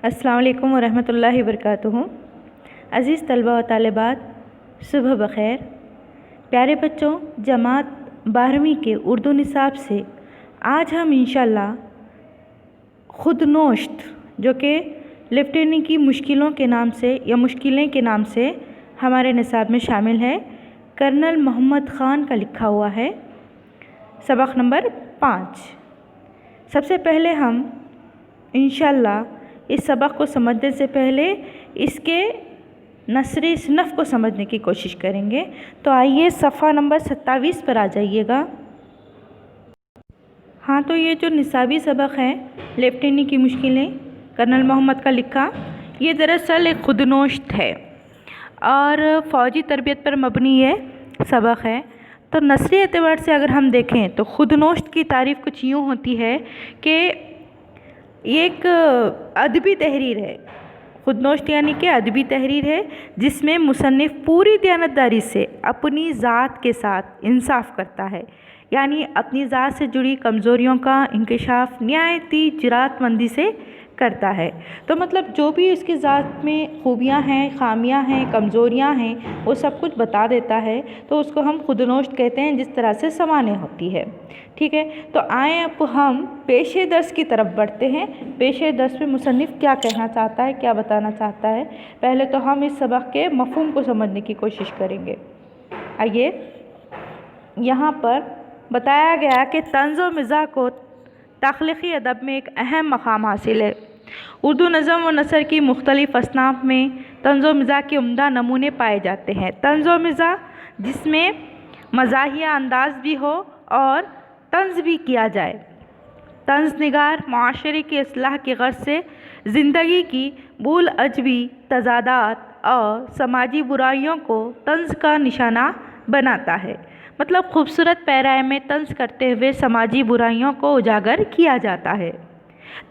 अस्सलाम वालेकुम वरहमतुल्लाहि वबरकातुहू। अज़ीज़ तलबा व तालिबात, सुबह बख़ैर। प्यारे बच्चों, जमात 12वीं के उर्दू निसाब से आज हम इंशाअल्लाह खुदनोश्त, जो कि लिफ्टिंग की मुश्किलों के नाम से या मुश्किलें के नाम से हमारे निसाब में शामिल है, कर्नल मोहम्मद ख़ान का लिखा हुआ है, सबक नंबर 5। सबसे पहले हम इंशाअल्लाह इस सबक को समझने से पहले इसके नसरी सनफ़ को समझने की कोशिश करेंगे। तो आइए सफ़ा नंबर 27 पर आ जाइएगा। हाँ, तो ये जो निसाबी सबक है लिफ्टिंग की मुश्किलें, कर्नल मोहम्मद का लिखा, ये दरअसल एक खुदनोश्त है और फ़ौजी तरबियत पर मबनी ये सबक है। तो नसरी एतबार से अगर हम देखें तो खुदनोश्त की तारीफ़ कुछ यूँ होती है कि ये एक अदबी तहरीर है। खुदनोश्त यानी कि अदबी तहरीर है जिसमें मुसन्निफ़ पूरी दयानतदारी से अपनी ज़ात के साथ इंसाफ करता है, यानी अपनी ज़ात से जुड़ी कमज़ोरियों का इंकशाफ निहायती जिरातमंदी से करता है। तो मतलब जो भी इसकी ज़ात में खूबियाँ हैं, ख़ामियाँ हैं, कमज़ोरियाँ हैं, वो सब कुछ बता देता है। तो उसको हम खुदनोश्त कहते हैं, जिस तरह से समाने होती है। ठीक है, तो आएँ अब हम पेशे दर्स की तरफ बढ़ते हैं। पेशे दर्स में मुसन्निफ़ क्या कहना चाहता है, क्या बताना चाहता है। पहले तो हम इस सबक के मफ़हूम को समझने की कोशिश करेंगे। आइए, यहाँ पर बताया गया कि तंज़ व मिज़ाह को तख्लीक़ी अदब में एक अहम मक़ाम हासिल है। उर्दू नज़म व नसर की मुख्तलिफ़ असनाफ़ में तंज़ व मिज़ाह के उम्दा नमूने पाए जाते हैं। तंज़ व मिज़ाह जिसमें मज़ाहिया अंदाज़ भी हो और तंज़ भी किया जाए। तंज़ निगार माशरे की इस्लाह की ग़र्ज़ से ज़िंदगी की बूल अजबी तज़ादात और समाजी बुराइयों को तंज़ का निशाना बनाता है। मतलब खूबसूरत पैराए में तंज़ करते हुए समाजी बुराइयों को उजागर किया जाता है।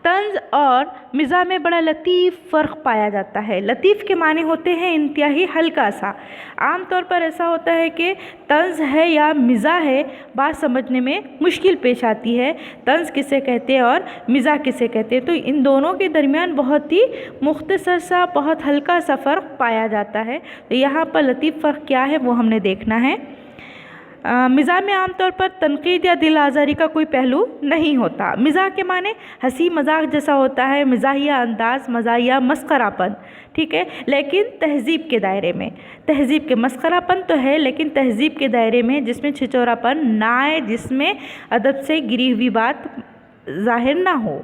तंज़ और मिज़ाह में बड़ा लतीफ़ फ़र्क पाया जाता है। लतीफ़ के माने होते हैं इंतहाई हल्का सा। आम तौर पर ऐसा होता है कि तंज़ है या मिज़ाह है, बात समझने में मुश्किल पेश आती है। तंज़ किसे कहते हैं और मिज़ाह किसे कहते हैं, तो इन दोनों के दरमियान बहुत ही मुख्तसर सा, बहुत हल्का सा फ़र्क पाया जाता है। तो यहाँ पर लतीफ़ फ़र्क क्या है वो हमने देखना है। मिज़ाह में आमतौर पर तनकीद या दिल आज़ारी का कोई पहलू नहीं होता। मिज़ाह के माने हंसी मजाक जैसा होता है, मज़ाहिया अंदाज़, मज़ाहिया मस्खरापन। ठीक है, लेकिन तहज़ीब के दायरे में। तहज़ीब के मस्खरापन तो है, लेकिन तहज़ीब के दायरे में, जिसमें छिछोरापन ना आए, जिसमें अदब से गिरी हुई बात ज़ाहिर ना हो।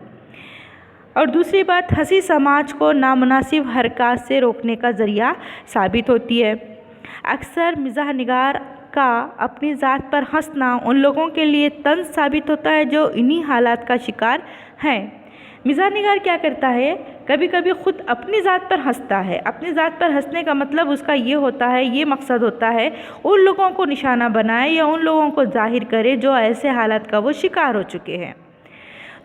और दूसरी बात, हंसी समाज को नामुनासिब हरकत से रोकने का ज़रिया साबित होती है। अक्सर मिज़ाह निगार का अपनी ज़ात पर हंसना उन लोगों के लिए तंज़ साबित होता है जो इन्हीं हालात का शिकार हैं। मिज़ाह निगार क्या करता है, कभी कभी ख़ुद अपनी ज़ात पर हंसता है। अपनी ज़ात पर हंसने का मतलब उसका ये होता है, ये मकसद होता है, उन लोगों को निशाना बनाए या उन लोगों को ज़ाहिर करे जो ऐसे हालात का वो शिकार हो चुके हैं।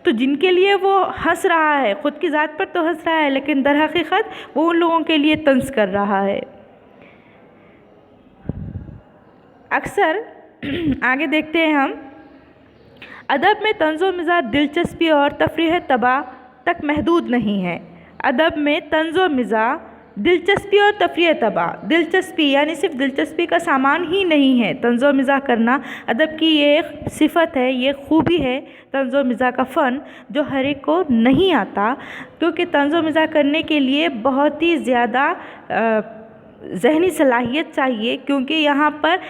तो जिनके लिए वो हंस रहा है, ख़ुद की ज़ात पर तो हंस रहा है, लेकिन दर हकीकत वो उन लोगों के लिए तंज़ कर रहा है। अक्सर आगे देखते हैं हम, अदब में तंज़ व मिज़ाह दिलचस्पी और तफरीह तबाह तक महदूद नहीं है। अदब में तंज़ व मिज़ाह दिलचस्पी और तफरीह तबाह, दिलचस्पी यानी सिर्फ दिलचस्पी का सामान ही नहीं है। तंज़ व मिज़ाह करना अदब की ये एक सिफत है, ये खूबी है तंज़ व मिज़ाह का फ़न, जो हर एक को नहीं आता, क्योंकि तंज़ व मिज़ाह करने के लिए बहुत ही ज़्यादा ज़हनी सलाहियत चाहिए। क्योंकि यहाँ पर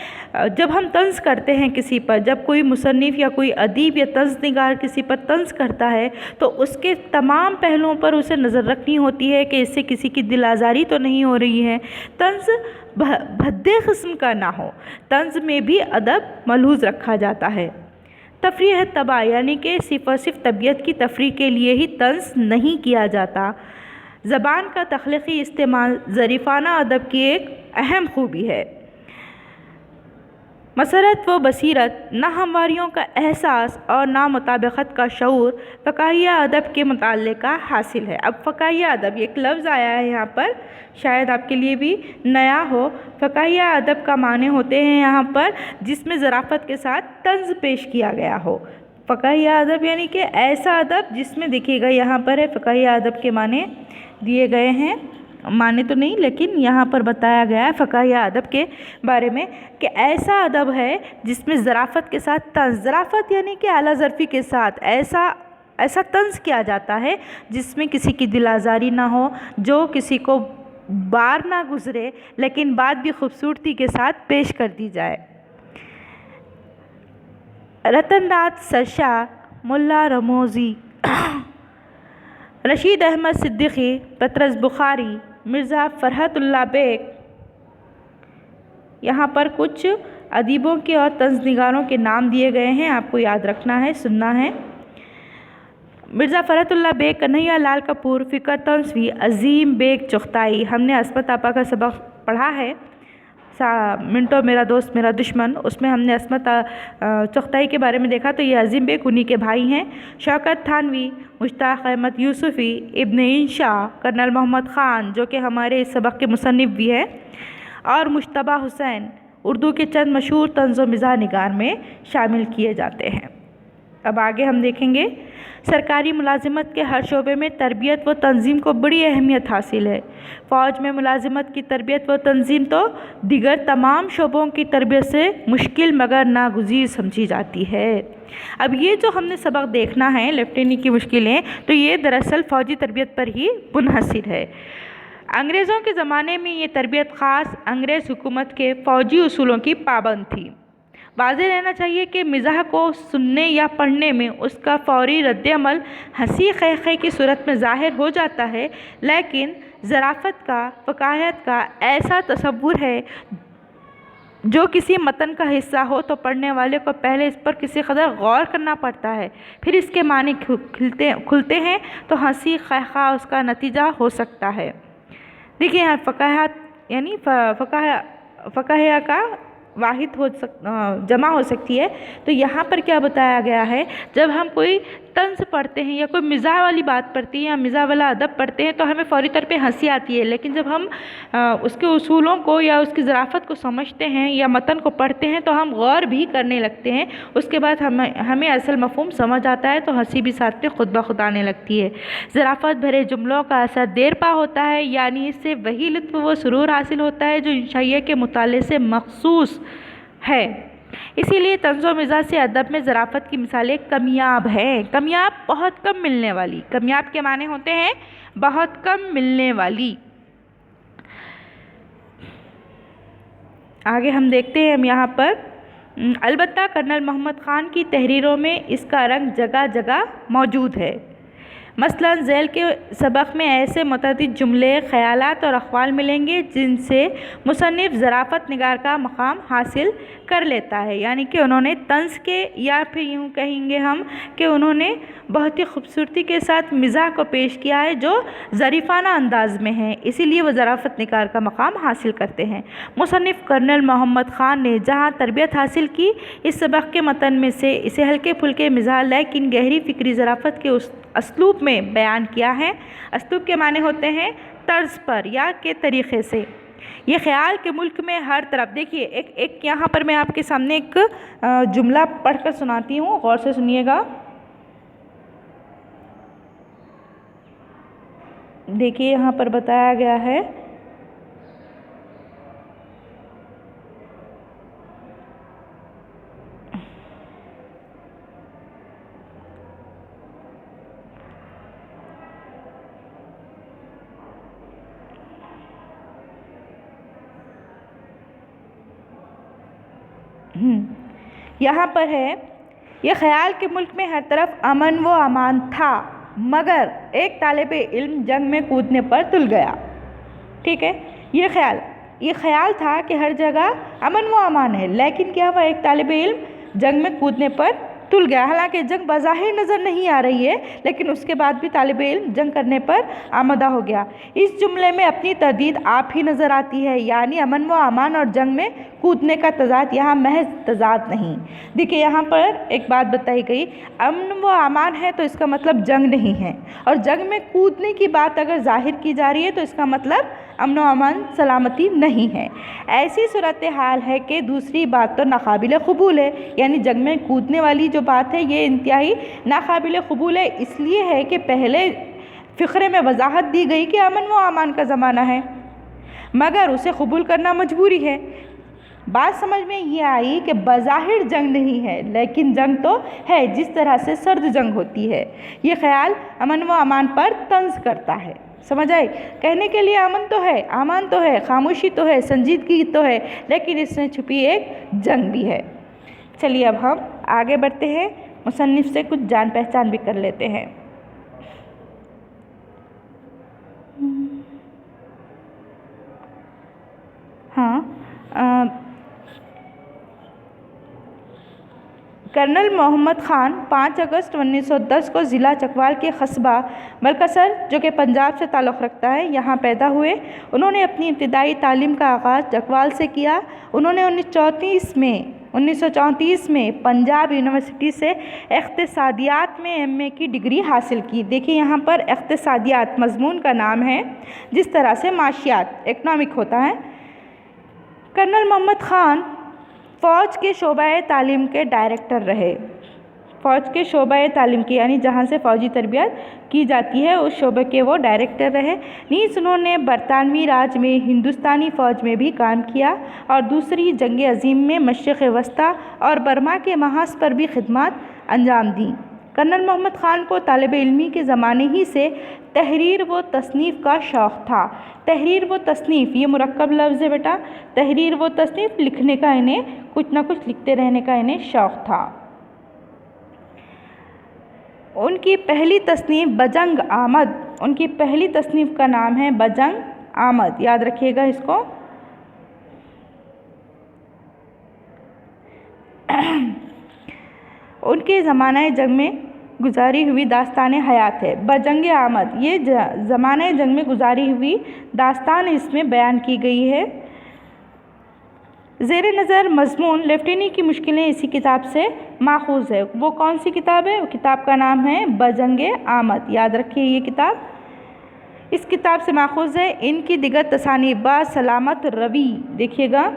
जब हम तंज़ करते हैं किसी पर, जब कोई मुसन्निफ़ या कोई अदीब या तंज़ निगार किसी पर तंज़ करता है, तो उसके तमाम पहलुओं पर उसे नज़र रखनी होती है कि इससे किसी की दिल आज़ारी तो नहीं हो रही है, तंज़ भद्दे किस्म का ना हो। तंज़ में भी अदब मलहूज़ रखा जाता है। तफरीह तबाह यानी कि सिर्फ़ और सिर्फ तबीयत की तफरीह के लिए ही तंज़ नहीं किया जाता। ज़बान का तख्लीक़ी इस्तेमाल ज़रीफ़ाना अदब की एक अहम खूबी है। मसरत व बसीरत, नाहमवारियों का एहसास और नामुताबिक़त का शऊर फ़क़ाहिया अदब के मुताल्ले का हासिल है। अब फ़क़ाहिया अदब, ये एक लफ्ज़ आया है यहाँ पर, शायद आपके लिए भी नया हो। फ़क़ाहिया अदब का माने होते हैं यहाँ पर जिसमें ज़राफ़त के साथ तंज़ पेश किया गया हो। फ़क़ाही अदब यानी कि ऐसा अदब जिसमें, देखिएगा यहाँ पर है फ़क़ाही अदब के माने दिए गए हैं, माने तो नहीं लेकिन यहाँ पर बताया गया है फ़क़ाही अदब के बारे में कि ऐसा अदब है जिसमें ज़राफ़त के साथ तंज़, ज़राफ़त यानी कि आला ज़रफ़ी के साथ ऐसा तंज़ किया जाता है जिसमें किसी की दिल आज़ारी ना हो, जो किसी को बार ना गुज़रे लेकिन बात भी खूबसूरती के साथ पेश कर दी जाए। रतन दाद सरशाह, मुल्ला रमोज़ी, रशीद अहमद सिद्दीकी, पतरस बुखारी, मिर्ज़ा फ़रहतुल्लाह बेग, यहाँ पर कुछ अदीबों के और तंज़निगारों के नाम दिए गए हैं, आपको याद रखना है, सुनना है। मिर्ज़ा फ़रहतुल्लाह बेग, कन्हैया लाल कपूर, फ़िकर तंज़वी, अज़ीम बेग चुग़ताई। हमने अस्मत आपा का सबक पढ़ा है, मिंटो मेरा दोस्त मेरा दुश्मन, उसमें हमने अस्मत चुग़ताई के बारे में देखा, तो ये अज़ीम बेग उन्हीं के भाई हैं। शौकत थानवी, मुश्ताक़ अहमद यूसुफ़ी, इब्न इंशा, कर्नल मोहम्मद ख़ान जो कि हमारे इस सबक के मुसन्निफ़ भी हैं, और मुश्तबा हुसैन उर्दू के चंद मशहूर तंज़ व मिज़ाह निगार में शामिल किए जाते हैं। अब आगे हम देखेंगे, सरकारी मुलाजिमत के हर शोबे में तरबियत व तंज़ीम को बड़ी अहमियत हासिल है। फ़ौज में मुलाजिमत की तरबियत व तंज़ीम तो दिगर तमाम शोबों की तरबियत से मुश्किल मगर नागुज़ीर समझी जाती है। अब ये जो हमने सबक देखना है लेफ्टिनेंट की मुश्किलें, तो ये दरअसल फ़ौजी तरबियत पर ही मुनहसिर है। अंग्रेज़ों के ज़माने में ये तरबियत ख़ास अंग्रेज़ हुकूमत के फ़ौजी उसूलों की पाबंद थी। वाज़ेह रहना चाहिए कि मिज़ाह को सुनने या पढ़ने में उसका फ़ौरी रद्द-ए-अमल हंसी ख़े की सूरत में ज़ाहिर हो जाता है, लेकिन ज़राफ़त का, फ़क़ाहत का ऐसा तसव्वुर है जो किसी मतन का हिस्सा हो तो पढ़ने वाले को पहले इस पर किसी कदर गौर करना पड़ता है, फिर इसके मानी खुलते हैं तो हंसी ख़े उसका नतीजा हो सकता है। देखिए यहाँ फ़क़ाहत यानी फ़क़ाह का वाहिद जमा हो सकती है, तो यहाँ पर क्या बताया गया है, जब हम कोई तंज़ पढ़ते हैं या कोई मिज़ाह वाली बात पढ़ते हैं या मिज़ाह वाला अदब पढ़ते हैं तो हमें फ़ौरी तौर पे हंसी आती है, लेकिन जब हम उसके उसूलों को या उसकी ज़राफ़त को समझते हैं या मतन को पढ़ते हैं तो हम गौर भी करने लगते हैं, उसके बाद हमें असल मफ़हूम समझ आता है तो हंसी भी साथ में खुद ब खुद आने लगती है। ज़राफ़त भरे जुमलों का असर देर पा होता है, यानी इससे वही लुत्फ़ व सुरूर हासिल होता है जो इंशाइया के मुताले से मख़सूस है। इसीलिए तंज़ व मिज़ाह से अदब में ज़राफ़त की मिसालें कमियाब हैं। कमियाब बहुत कम मिलने वाली, कमियाब के माने होते हैं बहुत कम मिलने वाली। आगे हम देखते हैं, हम यहाँ पर अलबत्ता कर्नल मोहम्मद ख़ान की तहरीरों में इसका रंग जगह जगह मौजूद है। मसलन ज़ैल के सबक में ऐसे मुतअद्दिद जुमले, ख़यालात और अक़वाल मिलेंगे जिनसे मुसन्निफ़ ज़राफ़त निगार का मक़ाम हासिल कर लेता है, यानी कि उन्होंने तंज़ के, या फिर यूँ कहेंगे हम कि उन्होंने बहुत ही खूबसूरती के साथ मिज़ाह को पेश किया है जो ज़रीफ़ाना अंदाज़ में है, इसीलिए वो ज़राफ़त निगार का मक़ाम हासिल करते हैं। मुसन्निफ़ कर्नल मोहम्मद ख़ान ने जहाँ तरबियत हासिल की, इस सबक के मतन में से इसे हल्के फुल्के मिज़ाह लेकिन गहरी फ़िक्री ज़राफ़त के उस असलूब में बयान किया है। असलूब के माने होते हैं तर्ज पर या के तरीक़े से। ये ख़याल के मुल्क में हर तरफ, देखिए एक यहाँ पर मैं आपके सामने एक जुमला पढ़कर सुनाती हूँ, गौर से सुनिएगा। देखिए यहाँ पर बताया गया है, यहाँ पर है, यह ख़याल के मुल्क में हर तरफ अमन व अमान था, मगर एक तालिबे इल्म जंग में कूदने पर तुल गया। ठीक है, ये ख़याल था कि हर जगह अमन व अमान है, लेकिन क्या हुआ, एक तालिबे इल्म जंग में कूदने पर तुल गया। हालांकि जंग बज़ाहिर नज़र नहीं आ रही है, लेकिन उसके बाद भी तालिबे इल्म जंग करने पर आमदा हो गया। इस जुमले में अपनी तरदीद आप ही नज़र आती है, यानी अमन व अमान और जंग में कूदने का तजाद यहाँ महज तजाद नहीं। देखिए यहाँ पर एक बात बताई गई, अमन व अमान है तो इसका मतलब जंग नहीं है, और जंग में कूदने की बात अगर जाहिर की जा रही है तो इसका मतलब अमन व अमान सलामती नहीं है। ऐसी सूरत हाल है कि दूसरी बात तो नाकाबिल कबूल है, यानी जंग में कूदने वाली जो बात है ये इंतहाई नाकाबिल कबूल है, इसलिए है कि पहले फ़िक्रे में वजाहत दी गई कि अमन व अमान का ज़माना है, मगर उसे कबूल करना मजबूरी है। बात समझ में ये आई कि बज़ाहिर जंग नहीं है, लेकिन जंग तो है, जिस तरह से सर्द जंग होती है। ये ख्याल अमन व अमान पर तंज करता है। समझ आए? कहने के लिए अमन तो है, अमान तो है, खामोशी तो है, संजीदगी तो है, लेकिन इसमें छुपी एक जंग भी है। चलिए अब हम आगे बढ़ते हैं, मुसन्निफ़ से कुछ जान पहचान भी कर लेते हैं। कर्नल मोहम्मद ख़ान 5 अगस्त 1910 को ज़िला चकवाल के कस्बा मलकसर, जो कि पंजाब से ताल्लुक़ रखता है, यहाँ पैदा हुए। उन्होंने अपनी इब्तिदाई तालीम का आगाज़ चकवाल से किया। उन्होंने 1934 में पंजाब यूनिवर्सिटी से इक़्तिसादियात में MA की डिग्री हासिल की। देखिए यहाँ पर इक़्तिसादियात मज़मून का नाम है, जिस तरह से माशियात इकनॉमिक होता है। कर्नल मोहम्मद ख़ान फ़ौज के शोबा तालीम के डायरेक्टर रहे। फ़ौज के शोबा तालीम की, यानी जहाँ से फ़ौजी तरबियत की जाती है, उस शोबे के वो डायरेक्टर रहे। नीज़ उन्होंने बरतानवी राज में हिंदुस्तानी फ़ौज में भी काम किया और दूसरी जंग अज़ीम में मशरिक़ वस्ता और बर्मा के महाज पर भी खिदमत अंजाम दी। कर्नल मोहम्मद ख़ान को तालिब इल्मी के ज़माने ही से तहरीर व तसनीफ़ का शौक़ था। तहरीर व तसनीफ़ ये मुरक्कब लफ्ज़ है बेटा। तहरीर व तसनीफ़ लिखने का, इन्हें कुछ ना कुछ लिखते रहने का इन्हें शौक़ था। उनकी पहली तसनीफ़ बजंग आमद, उनकी पहली तसनीफ़ का नाम है बजंग आमद, याद रखिएगा इसको। उनके ज़माना जंग में गुजारी हुई दास्तान हयात है। बजंग आमद ये ज़माना जंग में गुजारी हुई दास्तान इसमें बयान की गई है। ज़ेर नज़र मज़मून लेफ्टिनी की मुश्किलें इसी किताब से माखूज़ है। वो कौन सी किताब है? वो किताब का नाम है बजंग आमद, याद रखिए ये किताब इस किताब से माखूज़ है। इनकी दिगर तसानी बासलामत रवि, देखिएगा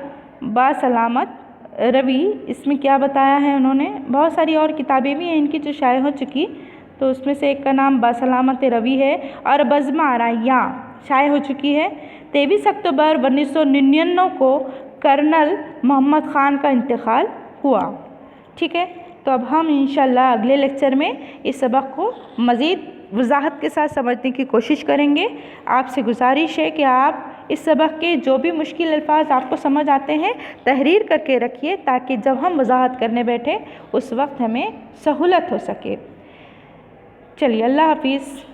बासलामत रवि, इसमें क्या बताया है उन्होंने। बहुत सारी और किताबें भी हैं इनकी जो शाये हो चुकी, तो उसमें से एक का नाम बासलामत रवि है और बज़्म आराइयाँ शाये हो चुकी है। 23 अक्टूबर 1999 को कर्नल मोहम्मद ख़ान का इंतकाल हुआ। ठीक है, तो अब हम इंशाअल्लाह अगले लेक्चर में इस सबक को मज़ीद वजाहत के साथ समझने की कोशिश करेंगे। आपसे गुजारिश है कि आप इस सबक के जो भी मुश्किल अल्फाज आपको समझ आते हैं तहरीर करके रखिए, ताकि जब हम वजाहत करने बैठे उस वक्त हमें सहूलत हो सके। चलिए, अल्लाह हाफिज़।